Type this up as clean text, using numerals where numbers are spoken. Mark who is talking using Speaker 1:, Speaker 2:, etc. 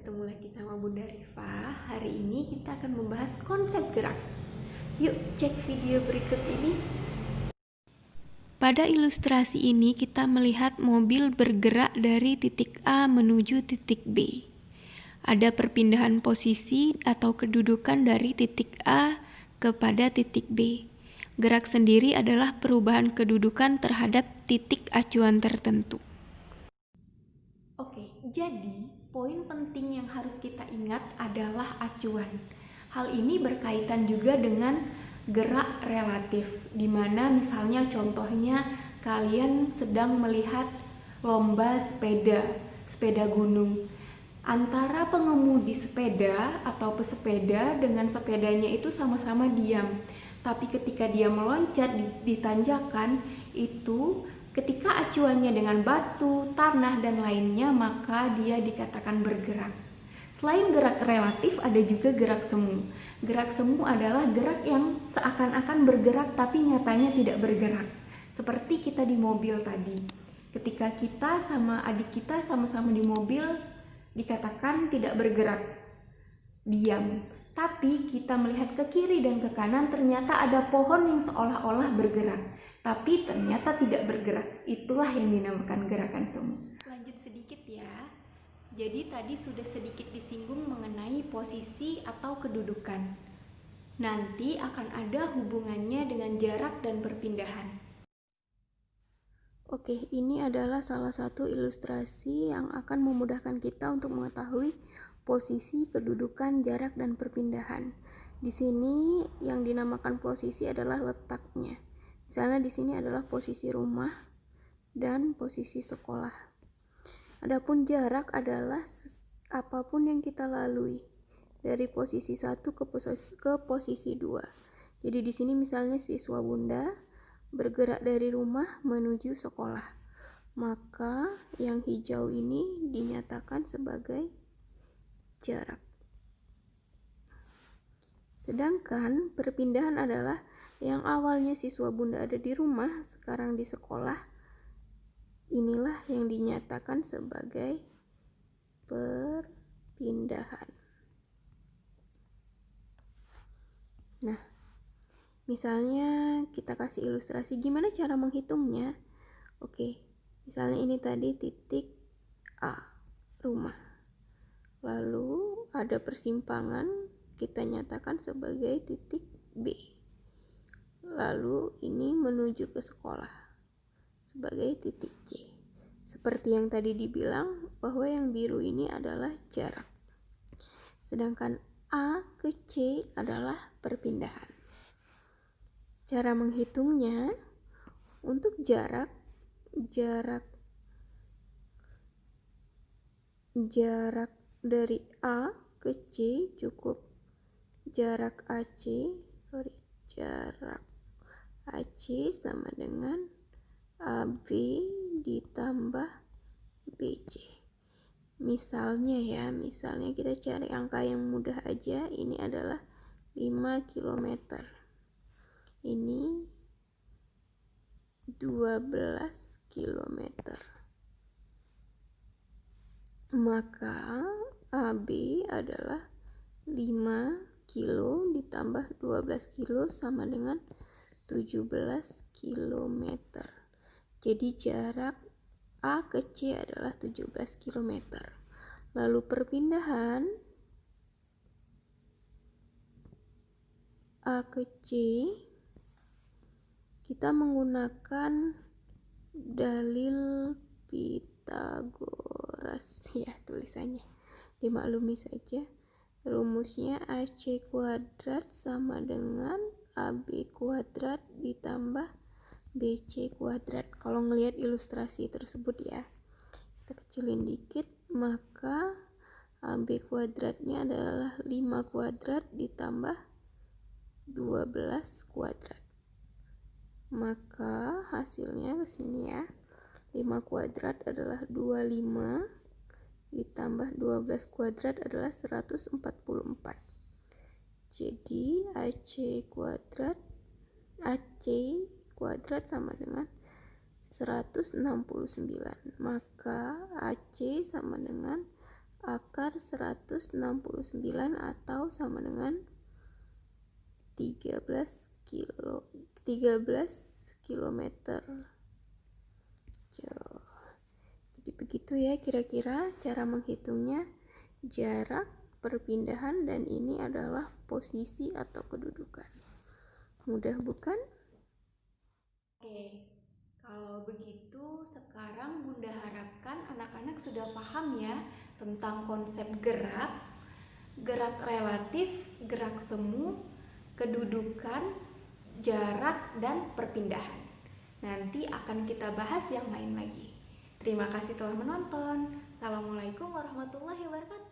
Speaker 1: Ketemu lagi sama Bunda Rifa. Hari ini kita akan membahas konsep gerak. Yuk cek video berikut ini. Pada ilustrasi ini kita melihat mobil bergerak dari titik A menuju titik B. Ada perpindahan posisi atau kedudukan dari titik A kepada titik B. Gerak sendiri adalah perubahan kedudukan terhadap titik acuan tertentu. Oke, jadi poin penting yang harus kita ingat adalah acuan. Hal ini berkaitan juga dengan gerak relatif, di mana misalnya contohnya kalian sedang melihat lomba sepeda gunung. Antara pengemudi sepeda atau pesepeda dengan sepedanya itu sama-sama diam. Tapi ketika dia meloncat di tanjakan, itu ketika acuannya dengan batu, tanah, dan lainnya, maka dia dikatakan bergerak. Selain gerak relatif, ada juga gerak semu. Gerak semu adalah gerak yang seakan-akan bergerak tapi nyatanya tidak bergerak. Seperti kita di mobil tadi. Ketika kita sama adik kita sama-sama di mobil, dikatakan tidak bergerak, diam. Tapi kita melihat ke kiri dan ke kanan, ternyata ada pohon yang seolah-olah bergerak, tapi ternyata tidak bergerak. Itulah yang dinamakan gerakan semu. Lanjut sedikit ya. Jadi tadi sudah sedikit disinggung mengenai posisi atau kedudukan. Nanti akan ada hubungannya dengan jarak dan perpindahan. Oke, ini adalah salah satu ilustrasi yang akan memudahkan kita untuk mengetahui posisi, kedudukan, jarak, dan perpindahan. Di sini yang dinamakan posisi adalah letaknya. Misalnya di sini adalah posisi rumah dan posisi sekolah. Adapun jarak adalah apapun yang kita lalui dari posisi 1 ke posisi 2. Jadi di sini misalnya siswa Bunda bergerak dari rumah menuju sekolah. Maka yang hijau ini dinyatakan sebagai jarak. Sedangkan perpindahan adalah yang awalnya siswa Bunda ada di rumah, sekarang di sekolah. Inilah yang dinyatakan sebagai perpindahan. Nah, misalnya kita kasih ilustrasi gimana cara menghitungnya. Oke, misalnya ini tadi titik A, rumah. Lalu ada persimpangan, kita nyatakan sebagai titik B. Lalu ini menuju ke sekolah sebagai titik C. Seperti yang tadi dibilang bahwa yang biru ini adalah jarak. Sedangkan A ke C adalah perpindahan. Cara menghitungnya, untuk jarak dari A ke C cukup jarak AC sama dengan AB ditambah BC. Misalnya kita cari angka yang mudah aja. Ini adalah 5 km. Ini 12 km. Maka AB adalah 5 kilo ditambah 12 kilo sama dengan 17 km. Jadi jarak A ke C adalah 17 km. Lalu perpindahan A ke C, kita menggunakan dalil Pitagoras ya, tulisannya dimaklumi saja. Rumusnya AC kuadrat sama dengan AB kuadrat ditambah BC kuadrat. Kalau ngelihat ilustrasi tersebut ya, kita kecilin dikit, maka AB kuadratnya adalah 5 kuadrat ditambah 12 kuadrat. Maka hasilnya ke sini ya. 5 kuadrat adalah 25 ditambah 12 kuadrat adalah 144. Jadi AC kuadrat sama dengan 169. Maka AC sama dengan
Speaker 2: akar 169 atau sama dengan 13 kilometer jauh. Jadi begitu ya kira-kira cara menghitungnya, jarak, perpindahan, dan ini adalah posisi atau kedudukan. Mudah bukan?
Speaker 1: Oke, kalau begitu sekarang Bunda harapkan anak-anak sudah paham ya tentang konsep gerak, gerak relatif, gerak semu, kedudukan, jarak, dan perpindahan. Nanti akan kita bahas yang lain lagi. Terima kasih telah menonton. Assalamualaikum warahmatullahi wabarakatuh.